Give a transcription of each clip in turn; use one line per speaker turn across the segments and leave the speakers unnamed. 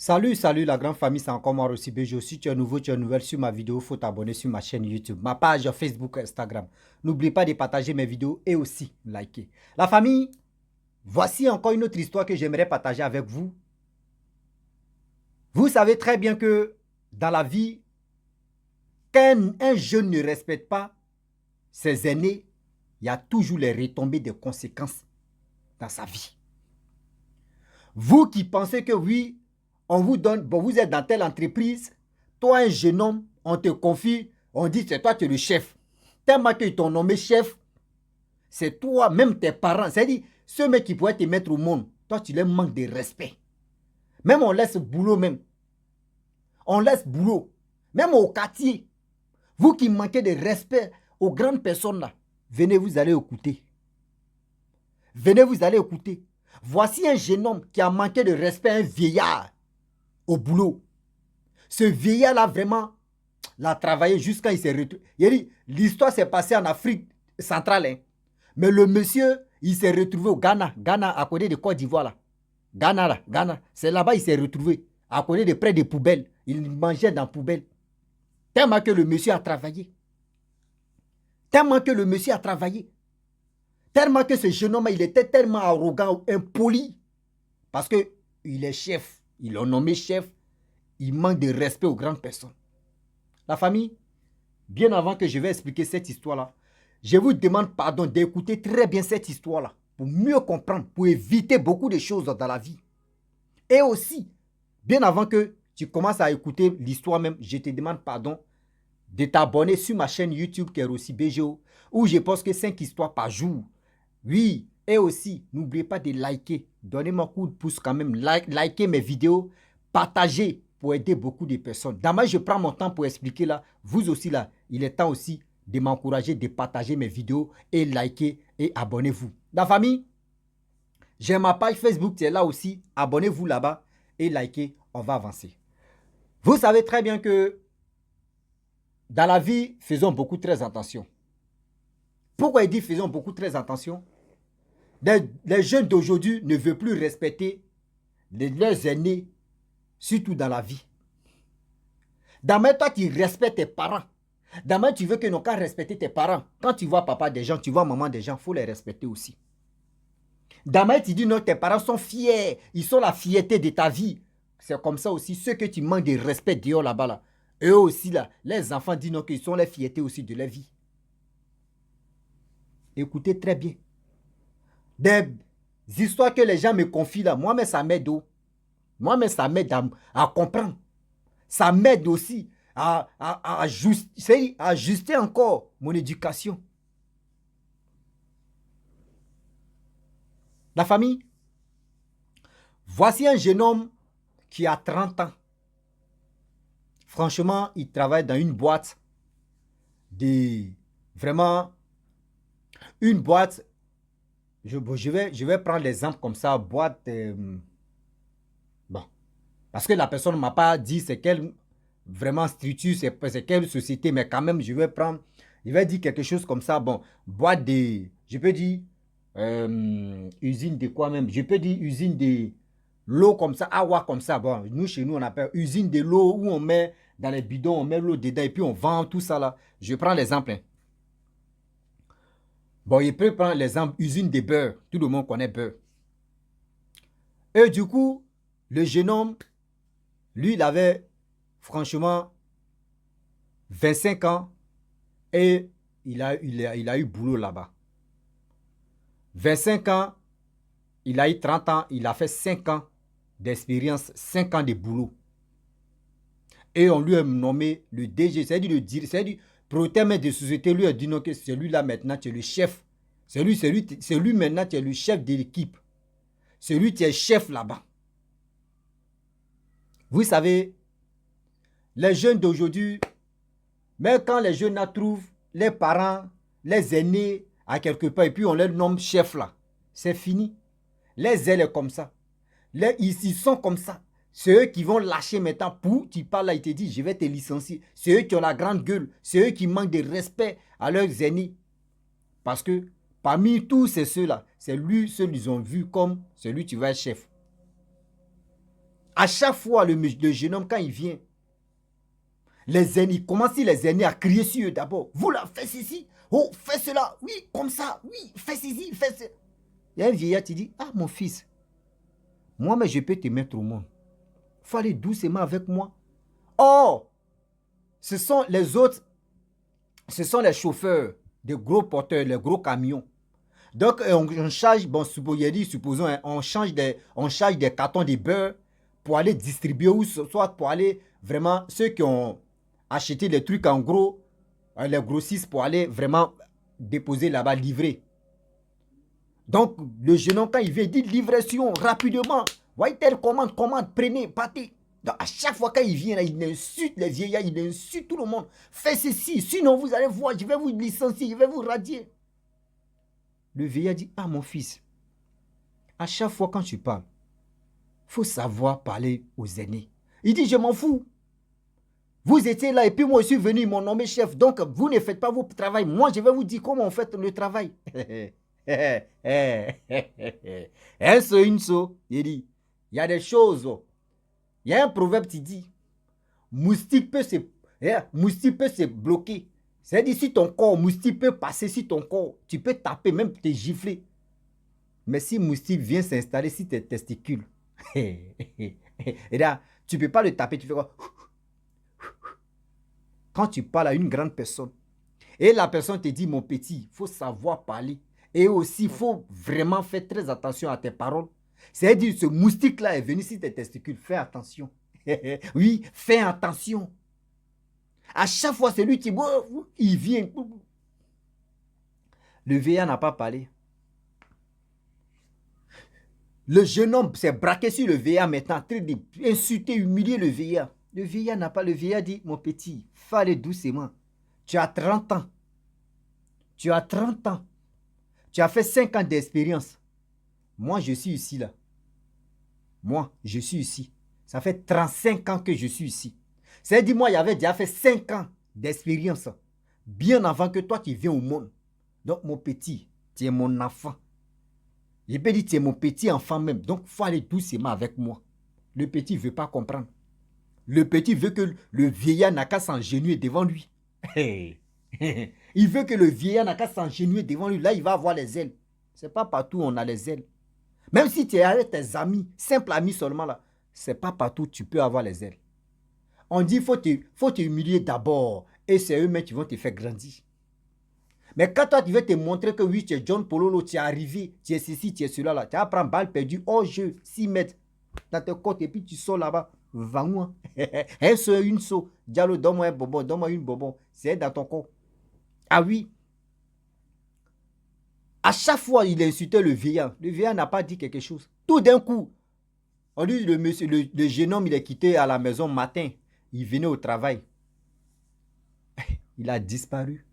Salut la grande famille, c'est encore moi aussi BG. Si tu es nouveau, tu es nouvelle sur ma vidéo, il faut t'abonner sur ma chaîne YouTube, ma page Facebook, Instagram. N'oublie pas de partager mes vidéos et aussi liker. La famille, voici encore une autre histoire que j'aimerais partager avec vous. Vous savez très bien que dans la vie, quand un jeune ne respecte pas ses aînés, il y a toujours les retombées des conséquences dans sa vie. Vous qui pensez que oui, on vous donne, bon, vous êtes dans telle entreprise, toi un jeune homme, on te confie, on dit c'est toi tu es le chef. Tellement qu'ils t'ont nommé chef, c'est toi, même tes parents. C'est-à-dire, ceux mecs qui pourraient te mettre au monde, toi tu leur manques de respect. Même on laisse boulot même. On laisse boulot. Même au quartier. Vous qui manquez de respect aux grandes personnes là, venez vous allez écouter. Venez vous allez écouter. Voici un jeune homme qui a manqué de respect à un vieillard au boulot. Ce vieillard-là, vraiment, l'a travaillé jusqu'à il s'est retrouvé. Il dit, l'histoire s'est passée en Afrique centrale. Hein. Mais le monsieur, il s'est retrouvé au Ghana. Ghana, à côté de Côte d'Ivoire. Là. Ghana, là, Ghana. C'est là-bas il s'est retrouvé. À côté de près des poubelles. Il mangeait dans la poubelle. Tellement que le monsieur a travaillé. Tellement que le monsieur a travaillé. Tellement que ce jeune homme, il était tellement arrogant, impoli. Parce qu'il est chef. Ils l'ont nommé chef. Il manque de respect aux grandes personnes. La famille, bien avant que je vais expliquer cette histoire-là, je vous demande pardon d'écouter très bien cette histoire-là pour mieux comprendre, pour éviter beaucoup de choses dans la vie. Et aussi, bien avant que tu commences à écouter l'histoire même, je te demande pardon de t'abonner sur ma chaîne YouTube qui est aussi BGO, où je poste que 5 histoires par jour. Oui, et aussi, n'oubliez pas de liker. Donnez-moi un coup de pouce quand même. Likez mes vidéos, partagez pour aider beaucoup de personnes. Demain, je prends mon temps pour expliquer là. Vous aussi là, il est temps aussi de m'encourager, de partager mes vidéos et liker et abonnez-vous. La famille, j'ai ma page Facebook, c'est là aussi. Abonnez-vous là-bas et likez, on va avancer. Vous savez très bien que dans la vie, faisons beaucoup très attention. Pourquoi il dit faisons beaucoup très attention? Les jeunes d'aujourd'hui ne veulent plus respecter leurs aînés, surtout dans la vie. Demain, toi, tu respectes tes parents. Demain, tu veux que n'ont qu'à respecter tes parents. Quand tu vois papa des gens, tu vois maman des gens, il faut les respecter aussi. Demain, tu dis non, tes parents sont fiers. Ils sont la fierté de ta vie. C'est comme ça aussi, ceux que tu manques de respect dehors là-bas, là, eux aussi, là, les enfants disent non, qu'ils sont les fiertés aussi de leur vie. Écoutez très bien. Des histoires que les gens me confient là, moi-même, ça m'aide. Moi-même, ça m'aide à comprendre. Ça m'aide aussi à ajuster encore mon éducation. La famille, voici un jeune homme qui a 30 ans. Franchement, il travaille dans une boîte vraiment une boîte. Je vais prendre l'exemple comme ça, boîte. Bon, parce que la personne ne m'a pas dit c'est quelle vraiment structure, c'est quelle société, mais quand même, je vais dire quelque chose comme ça. Bon, boîte de, je peux dire usine de quoi même, je peux dire usine de l'eau comme ça, awa comme ça. Bon, nous, chez nous, on appelle usine de l'eau où on met dans les bidons, on met l'eau dedans et puis on vend tout ça là. Je prends l'exemple. Hein. Bon, il peut prendre l'exemple usine de beurre. Tout le monde connaît beurre. Et du coup, le jeune homme, lui, il avait franchement 25 ans et il a eu boulot là-bas. 25 ans, il a eu 30 ans, il a fait 5 ans d'expérience, 5 ans de boulot. Et on lui a nommé le DG, c'est-à-dire protège de société, lui a dit non, que celui-là maintenant, tu es le chef. C'est lui maintenant, tu es le chef de l'équipe. Celui qui est chef là-bas. Vous savez, les jeunes d'aujourd'hui, mais quand les jeunes là trouvent les parents, les aînés à quelque part, et puis on les nomme chef là, c'est fini. Les ailes comme ça. Ils sont comme ça. C'est eux qui vont lâcher maintenant pour, tu parles là, il te dit, je vais te licencier. C'est eux qui ont la grande gueule. C'est eux qui manquent de respect à leurs aînés. Parce que parmi tous ceux-là, c'est lui, ceux qu'ils ont vu comme celui qui va être chef. À chaque fois, le jeune homme, quand il vient, les aînés, il commence les aînés à crier sur eux d'abord. Vous là, faites ceci. Oh, fais cela. Oui, comme ça. Oui, fais ceci, fais cela. Il y a un vieillard qui dit, ah mon fils, moi, mais je peux te mettre au monde. Il faut aller doucement avec moi. Oh, ce sont les autres, ce sont les chauffeurs, des gros porteurs, les gros camions. Donc, on charge, bon, supposons, hein, on charge des cartons de beurre pour aller distribuer ou soit pour aller vraiment, ceux qui ont acheté les trucs en gros, les grossistes pour aller vraiment déposer là-bas, livrer. Donc, le jeune homme, quand il vient, il dit livraison rapidement. Voyez, telle commande, prenez, partez. Donc, à chaque fois quand il vient, là, il insulte les vieillards, il insulte tout le monde. Faites ceci, sinon vous allez voir, je vais vous licencier, je vais vous radier. Le vieillard dit, ah mon fils, à chaque fois quand tu parles, il faut savoir parler aux aînés. Il dit, je m'en fous. Vous étiez là et puis moi je suis venu, ils m'ont nommé chef. Donc vous ne faites pas votre travail. Moi je vais vous dire comment on fait le travail. Un seul, une seule. Il dit, il y a des choses. Il y a un proverbe qui dit, moustique peut se bloquer. C'est-à-dire si ton corps, moustique peut passer sur ton corps, tu peux taper, même te gifler. Mais si moustique vient s'installer sur tes testicules, et là, tu ne peux pas le taper, tu fais quoi? Quand tu parles à une grande personne, et la personne te dit, mon petit, il faut savoir parler. Et aussi, il faut vraiment faire très attention à tes paroles. C'est-à-dire, ce moustique-là est venu sur tes testicules. Fais attention. Oui, fais attention. À chaque fois, c'est lui qui il vient. Le vieillard n'a pas parlé. Le jeune homme s'est braqué sur le vieillard maintenant, en train d'insulter, humilier le vieillard. Le vieillard n'a pas. Le vieillard dit, mon petit, fallait doucement. Tu as 30 ans. Tu as 30 ans. Tu as fait 5 ans d'expérience. Moi, je suis ici là. Moi, je suis ici. Ça fait 35 ans que je suis ici. C'est-à-dire, moi, j'avais déjà fait 5 ans d'expérience. Bien avant que toi, tu viens au monde. Donc, mon petit, tu es mon enfant. Je peux dire, tu es mon petit enfant même. Donc, il faut aller doucement avec moi. Le petit ne veut pas comprendre. Le petit veut que le vieillard n'a qu'à s'engenouiller devant lui. Il veut que le vieillard n'a qu'à s'engenouiller devant lui. Là, il va avoir les ailes. Ce n'est pas partout où on a les ailes. Même si tu es avec tes amis, simples amis seulement là, ce n'est pas partout où tu peux avoir les ailes. On dit qu'il faut te humilier d'abord. Et c'est eux-mêmes qui vont te faire grandir. Mais quand toi, tu veux te montrer que oui, tu es John Pololo, tu es arrivé, tu es ceci, tu es cela là, tu vas prendre balle perdue, hors jeu, 6 mètres dans tes côtes et puis tu sors là-bas. Va-moi. Un seul, une seau. Diallo, donne-moi un bonbon, donne-moi une bonbon. C'est dans ton corps. Ah oui. À chaque fois, il insultait le vieillard. Le vieillard n'a pas dit quelque chose. Tout d'un coup, on dit le jeune homme, il est quitté à la maison matin. Il venait au travail. Il a disparu.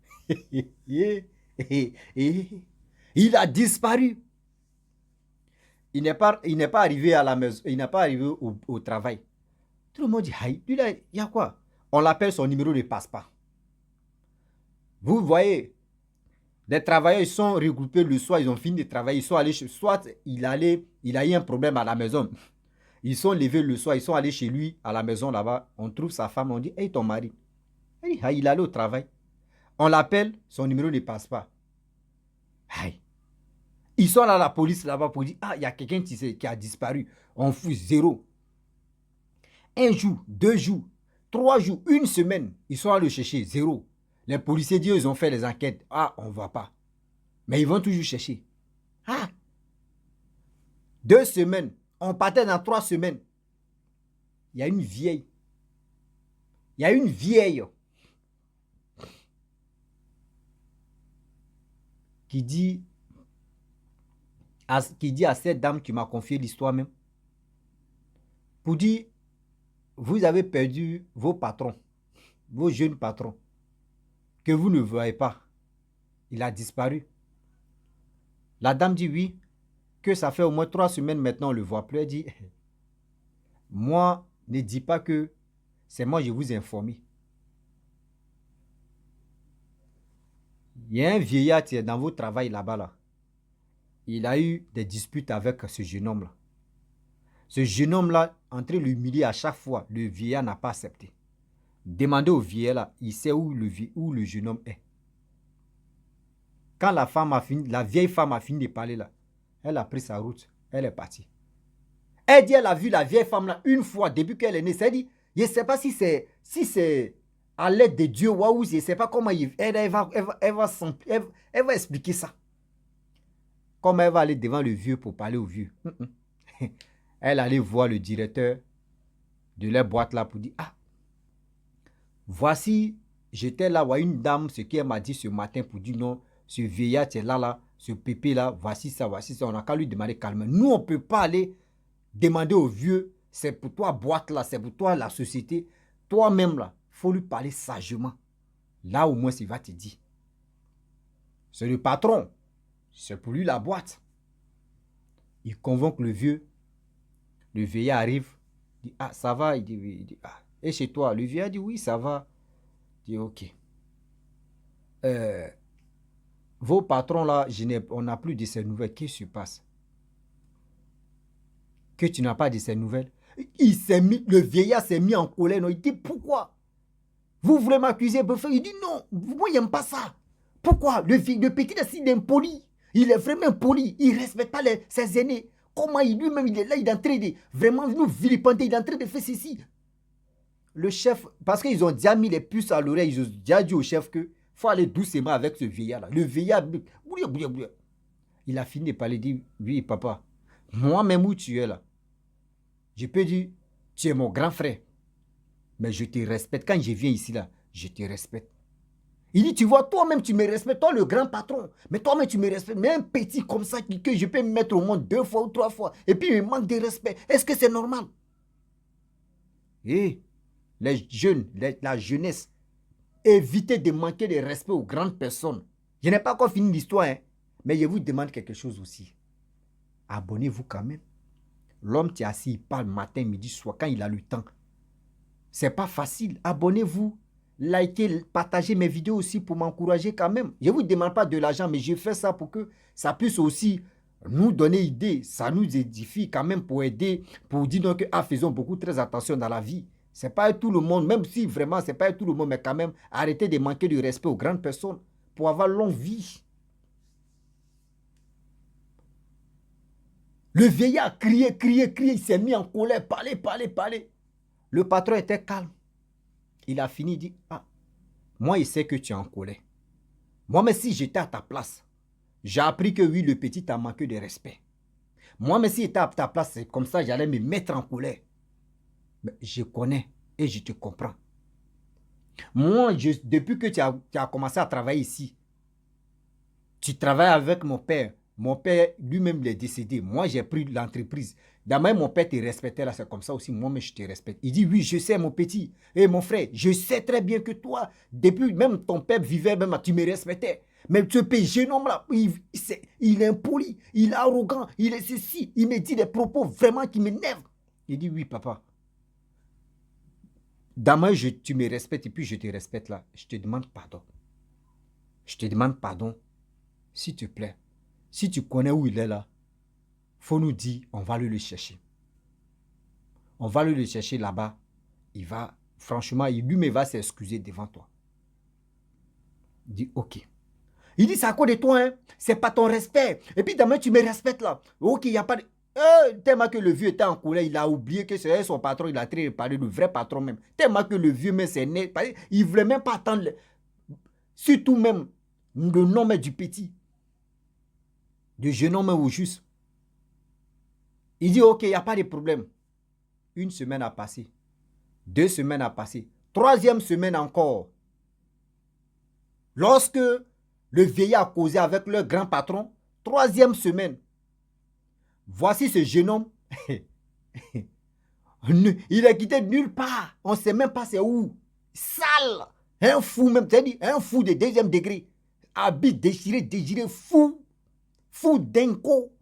Il a disparu. Il n'est pas arrivé à la maison, il n'est pas arrivé au travail. Tout le monde dit, il y a quoi? On l'appelle, son numéro ne passe pas. Vous voyez, les travailleurs ils sont regroupés le soir, ils ont fini de travailler, ils sont allés chez, soit il a eu un problème à la maison. Ils sont levés le soir, ils sont allés chez lui à la maison là-bas. On trouve sa femme, on dit, hey, ton mari. Il est allé au travail. On l'appelle, son numéro ne passe pas. Aïe. Ils sont là, la police là-bas pour dire, ah, il y a quelqu'un qui a disparu. On fout zéro. Un jour, 2 jours, 3 jours, une semaine, ils sont allés le chercher, zéro. Les policiers disent, ils ont fait les enquêtes. Ah, on ne voit pas. Mais ils vont toujours chercher. Ah, 2 semaines, on partait dans 3 semaines. Il y a une vieille. Il y a une vieille qui dit à cette dame qui m'a confié l'histoire même, pour dire, vous avez perdu vos patrons, vos jeunes patrons, que vous ne voyez pas. Il a disparu. La dame dit oui, que ça fait au moins 3 semaines maintenant, on ne le voit plus. Elle dit, moi, ne dis pas que c'est moi, je vous ai informé. Il y a un vieillard qui est dans votre travail là-bas. Là. Il a eu des disputes avec ce jeune homme-là. Ce jeune homme-là, en train de l'humilier à chaque fois, le vieillard n'a pas accepté. Demandez au vieillard là, il sait où le jeune homme est. Quand la vieille femme a fini de parler là, elle a pris sa route, elle est partie. Elle dit, elle a vu la vieille femme là une fois depuis qu'elle est née. Elle dit, je ne sais pas si c'est à l'aide de Dieu, ou je ne sais pas comment elle va expliquer ça. Comment elle va aller devant le vieux pour parler au vieux. Elle allait voir le directeur de la boîte là pour dire, ah, voici, j'étais là, voyez une dame, ce qu'elle m'a dit ce matin pour dire non, ce vieillard est là, ce pépé là, voici ça, on n'a qu'à lui demander calmement. Nous, on ne peut pas aller demander au vieux, c'est pour toi boîte là, c'est pour toi la société, toi-même là, il faut lui parler sagement. Là au moins, il va te dire. C'est le patron, c'est pour lui la boîte. Il convoque le vieux, le vieillard arrive, dit, ah, ça va, il dit ah, et chez toi, le vieillard dit, oui, ça va. Il dit, ok. Vos patrons là, on n'a plus de ces nouvelles. Qu'est-ce qui se passe? Que tu n'as pas de ces nouvelles? Le vieillard s'est mis en colère. Non? Il dit, pourquoi? Vous voulez m'accuser? Il dit, non, moi, il n'aime pas ça. Pourquoi? Le petit là, il est impoli. Il est vraiment impoli. Il ne respecte pas ses aînés. Comment lui-même, il est là, il est en train de vraiment nous vilipender. Il est en train de faire ceci. Le chef, parce qu'ils ont déjà mis les puces à l'oreille, ils ont déjà dit au chef que faut aller doucement avec ce vieillard-là. Le vieillard, il a fini de parler, il dit, oui, papa, moi-même où tu es là, je peux dire, tu es mon grand frère, mais je te respecte. Quand je viens ici, là, je te respecte. Il dit, tu vois, toi-même, tu me respectes, toi, le grand patron, mais toi-même, tu me respectes. Mais un petit comme ça, que je peux me mettre au monde 2 fois ou 3 fois, et puis il me manque de respect. Est-ce que c'est normal? Et les jeunes, la jeunesse, évitez de manquer de respect aux grandes personnes. Je n'ai pas encore fini l'histoire, hein, mais je vous demande quelque chose aussi. Abonnez-vous quand même. L'homme qui est assis, il parle matin, midi, soir, quand il a le temps. C'est pas facile. Abonnez-vous, likez, partagez mes vidéos aussi pour m'encourager quand même. Je ne vous demande pas de l'argent, mais je fais ça pour que ça puisse aussi nous donner idée. Ça nous édifie quand même pour aider, pour dire donc que faisons beaucoup très attention dans la vie. Ce n'est pas tout le monde, même si vraiment ce n'est pas tout le monde, mais quand même, arrêtez de manquer de respect aux grandes personnes pour avoir longue vie. Le vieillard criait, il s'est mis en colère, parler. Le patron était calme. Il a fini, il dit, ah, moi, il sait que tu es en colère. Moi, mais si j'étais à ta place, j'ai appris que oui, le petit t'a manqué de respect. Moi, mais si j'étais à ta place, c'est comme ça, j'allais me mettre en colère. Mais je connais et je te comprends. Moi, depuis que tu as commencé à travailler ici, tu travailles avec mon père. Mon père, lui-même, il est décédé. Moi, j'ai pris l'entreprise. D'abord, mon père te respectait là, c'est comme ça aussi. Moi, mais je te respecte. Il dit, oui, je sais, mon petit. Et mon frère, je sais très bien que toi, depuis même ton père vivait, même tu me respectais. Mais ce jeune homme-là, il est impoli, il est arrogant, il est ceci. Il me dit des propos vraiment qui m'énervent. Il dit, oui, papa. D'abord, tu me respectes et puis je te respecte là. Je te demande pardon. Je te demande pardon. S'il te plaît. Si tu connais où il est là, faut nous dire, on va le chercher. On va le chercher là-bas. Il va, franchement, lui-même va s'excuser devant toi. Il dit, ok. Il dit, c'est à cause de toi, hein. C'est pas ton respect. Et puis demain, tu me respectes là. Ok, il n'y a pas de... tellement que le vieux était en colère, il a oublié que c'est son patron, il a très parlé, le vrai patron même. Tellement que le vieux même s'est né. Il ne voulait même pas attendre, surtout même, le nom du petit. De jeune homme au juste. Il dit, ok, il n'y a pas de problème. 1 semaine a passé. 2 semaines a passé. 3e semaine encore. Lorsque le vieillard a causé avec le grand patron, 3e semaine, voici ce jeune homme. Il est quitté de nulle part. On ne sait même pas c'est où. Sale. Un fou même. C'est-à-dire un fou de 2e degré. Habit déchiré, fou. Fou d'inco.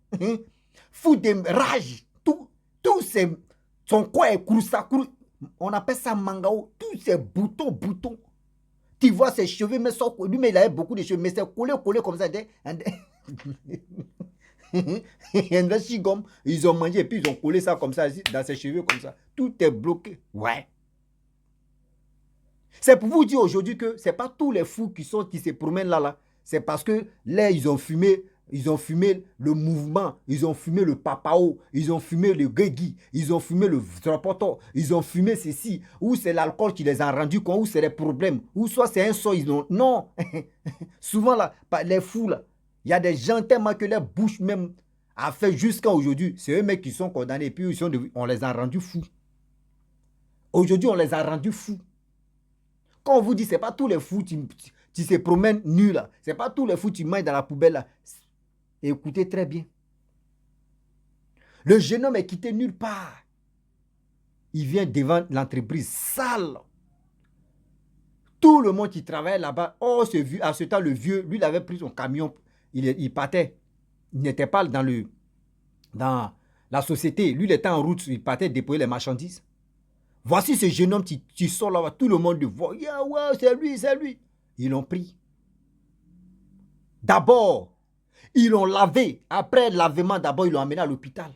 Fou de rage. Tout c'est... Son corps est crou. On appelle ça mangao. Tous ces boutons. Tu vois ses cheveux, mais lui, mais il avait beaucoup de cheveux, mais c'est collé comme ça. Gomme, ils ont mangé et puis ils ont collé ça comme ça, dans ses cheveux comme ça. Tout est bloqué. Ouais. C'est pour vous dire aujourd'hui que ce n'est pas tous les fous qui se promènent là. C'est parce que là, ils ont fumé le mouvement, ils ont fumé le papao, ils ont fumé le guégui, ils ont fumé le trapoto, ils ont fumé ceci, ou c'est l'alcool qui les a rendus compte, ou c'est les problèmes, ou soit c'est un son, ils ont... Non. Souvent, là, les fous, là, il y a des gens tellement que leur bouche même a fait jusqu'à aujourd'hui. C'est eux mecs qui sont condamnés, et puis on les a rendus fous. Aujourd'hui, on les a rendus fous. Quand on vous dit, ce n'est pas tous les fous qui se promènent nus là. Ce n'est pas tous les fous qui mangent dans la poubelle là. Écoutez très bien. Le jeune homme est quitté nulle part. Il vient devant l'entreprise sale. Tout le monde qui travaille là-bas, oh, à ce temps, le vieux, lui, il avait pris son camion. Il partait. Il n'était pas dans la société. Lui, il était en route. Il partait déployer les marchandises. Voici ce jeune homme qui sort là-bas. Tout le monde le voit. Yeah, ouais, c'est lui, c'est lui. Ils l'ont pris. D'abord, ils l'ont lavé. Après lavement, d'abord, ils l'ont amené à l'hôpital.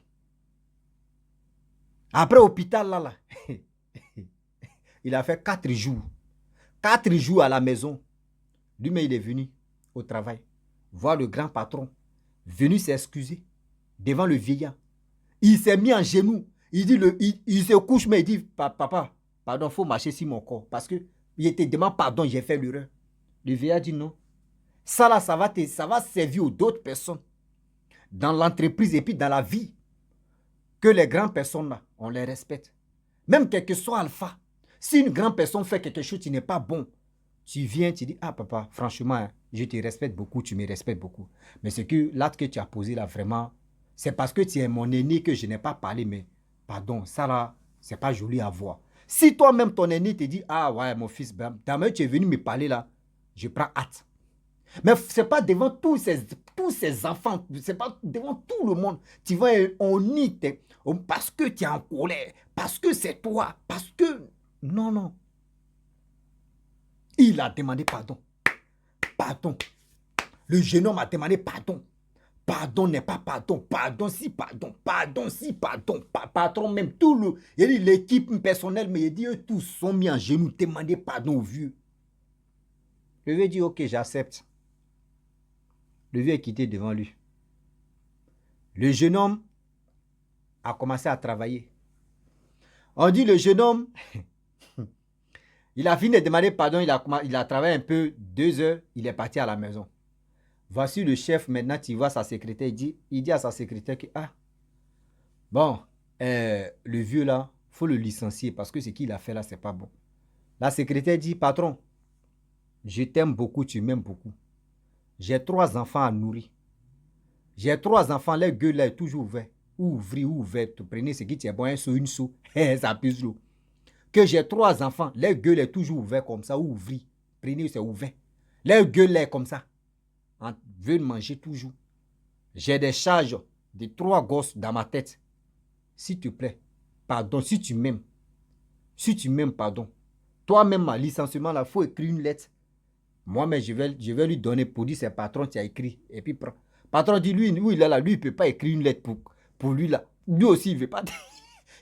Après l'hôpital, là, il a fait 4 jours. 4 jours à la maison. Lui-même, il est venu au travail. Voir le grand patron. Venu s'excuser devant le vieillard. Il s'est mis en genoux. Il dit, il se couche, mais il dit, papa, pardon, il faut marcher sur mon corps. Parce que il te demande pardon, j'ai fait l'erreur. Le vieillard dit non. Ça là, ça va servir aux d'autres personnes. Dans l'entreprise et puis dans la vie. Que les grandes personnes là, on les respecte. Même quel que soit alpha. Si une grande personne fait quelque chose qui n'est pas bon, tu viens, tu dis, ah papa, franchement, je te respecte beaucoup, tu me respectes beaucoup. Mais c'est que l'acte que tu as posé là, vraiment, c'est parce que tu es mon aîné que je n'ai pas parlé, mais pardon, ça là, c'est pas joli à voir. Si toi-même, ton aîné te dit, ah ouais, mon fils, demain tu es venu me parler là, je prends hâte. Mais ce n'est pas devant tous ces enfants, ce n'est pas devant tout le monde. Tu vois, on nie, parce que tu es en colère, parce que c'est toi, parce que... Non, non. Il a demandé pardon. Pardon. Le jeune homme a demandé pardon. Pardon n'est pas pardon. Pardon si pardon. Pardon si pardon. Patron même. Tout le... Il dit l'équipe personnelle, mais il dit eux tous sont mis en genoux. Demander pardon au vieux. Le vieux dit ok, j'accepte. Le vieux est quitté devant lui. Le jeune homme a commencé à travailler. On dit le jeune homme... Il a fini de demander pardon, il a travaillé un peu, 2 heures, il est parti à la maison. Voici le chef, maintenant tu vois sa secrétaire, il dit à sa secrétaire que, ah, bon, le vieux là, il faut le licencier parce que ce qu'il a fait là, c'est pas bon. La secrétaire dit, patron, je t'aime beaucoup, tu m'aimes beaucoup. J'ai 3 enfants à nourrir. J'ai 3 enfants, leur gueule là est toujours ouverte. Ou ouverte, prenez ce qui est bon, un seau, une seau, ça pisse l'eau. Que j'ai 3 enfants, leur gueule est toujours ouverte comme ça, ou ouvri. Prenez, c'est ouvert. Leur gueule est comme ça. On veut manger toujours. J'ai des charges de 3 gosses dans ma tête. S'il te plaît, pardon, si tu m'aimes, pardon. Toi-même, ma licenciement, là, il faut écrire une lettre. Moi-même, je vais lui donner pour dire c'est patron qui a écrit. Et puis, patron dit, lui, il est là, lui, il ne peut pas écrire une lettre pour lui, là. Lui aussi, il ne veut pas,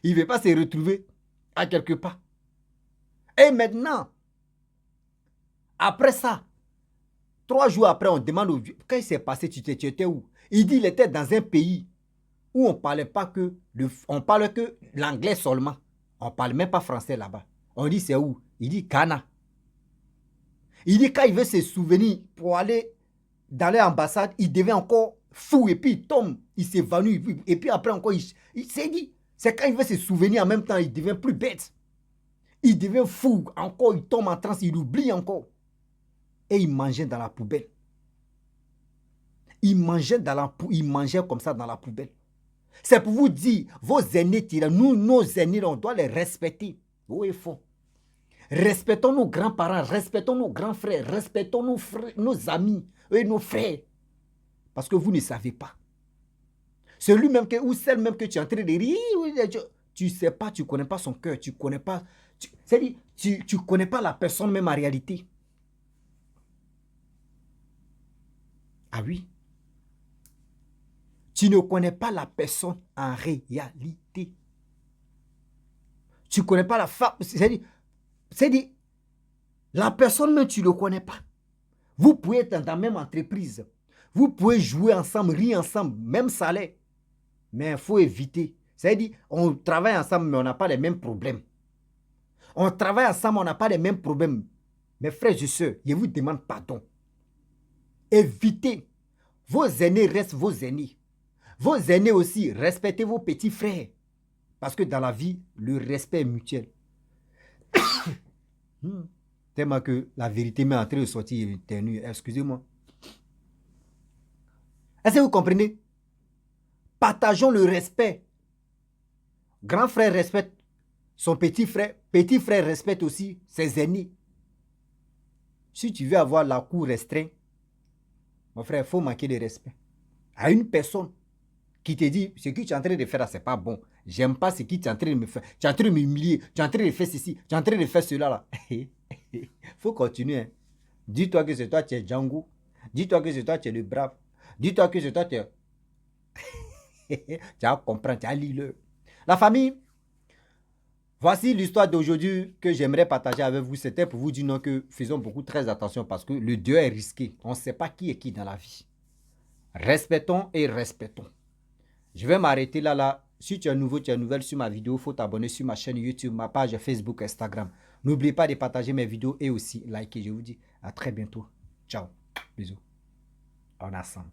il veut pas se retrouver à quelque part. Et maintenant, après ça, 3 jours après, on demande au vieux, quand il s'est passé, tu étais où? Il dit il était dans un pays où on parlait pas que, on parle que l'anglais seulement. On ne parle même pas français là-bas. On dit c'est où? Il dit Ghana. Il dit quand il veut se souvenir pour aller dans l'ambassade, il devient encore fou et puis il tombe, il s'évanouit. Et puis après encore, il s'est dit, c'est quand il veut se souvenir en même temps, il devient plus bête. Il devient fou, encore il tombe en transe, il oublie encore. Et il mangeait dans la poubelle. Il mangeait comme ça dans la poubelle. C'est pour vous dire, vos aînés, nous, nos aînés, on doit les respecter. Où il faut. Respectons nos grands-parents, respectons nos grands frères, respectons nos amis et nos frères. Parce que vous ne savez pas. Celui même ou celle même que tu es en train de rire, tu ne sais pas, tu ne connais pas son cœur, tu ne connais pas. C'est-à-dire, tu ne connais pas la personne même en réalité. Ah oui. Tu ne connais pas la personne en réalité. Tu ne connais pas la femme. C'est-à-dire, la personne même, tu ne le connais pas. Vous pouvez être dans la même entreprise. Vous pouvez jouer ensemble, rire ensemble, même salaire. Mais il faut éviter. C'est-à-dire, on travaille ensemble, mais on n'a pas les mêmes problèmes. On travaille ensemble, on n'a pas les mêmes problèmes. Mes frères et sœurs, je vous demande pardon. Évitez. Vos aînés restent vos aînés. Vos aînés aussi, respectez vos petits frères. Parce que dans la vie, le respect est mutuel. Tellement que la vérité m'est en train de sortir éternue. Excusez-moi. Est-ce que vous comprenez? Partageons le respect. Grand frère respecte son petit frère respecte aussi ses aînés. Si tu veux avoir la cour restreinte, mon frère, il faut manquer de respect. À une personne qui te dit, ce que tu es en train de faire, ce n'est pas bon. J'aime pas ce que tu es en train de me faire. Tu es en train de m'humilier. Tu es en train de faire ceci. Tu es en train de faire cela. Là. Il faut continuer. Hein. Dis-toi que c'est toi, tu es Django. Dis-toi que c'est toi, tu es le brave. Dis-toi que c'est toi, tu es... tu vas comprendre, tu vas lire. La famille, voici l'histoire d'aujourd'hui que j'aimerais partager avec vous. C'était pour vous dire non, que faisons beaucoup très attention parce que le Dieu est risqué. On ne sait pas qui est qui dans la vie. Respectons et respectons. Je vais m'arrêter là. Si tu es nouveau, tu es nouvelle sur ma vidéo, il faut t'abonner sur ma chaîne YouTube, ma page Facebook, Instagram. N'oubliez pas de partager mes vidéos et aussi liker. Je vous dis à très bientôt. Ciao. Bisous. On ensemble.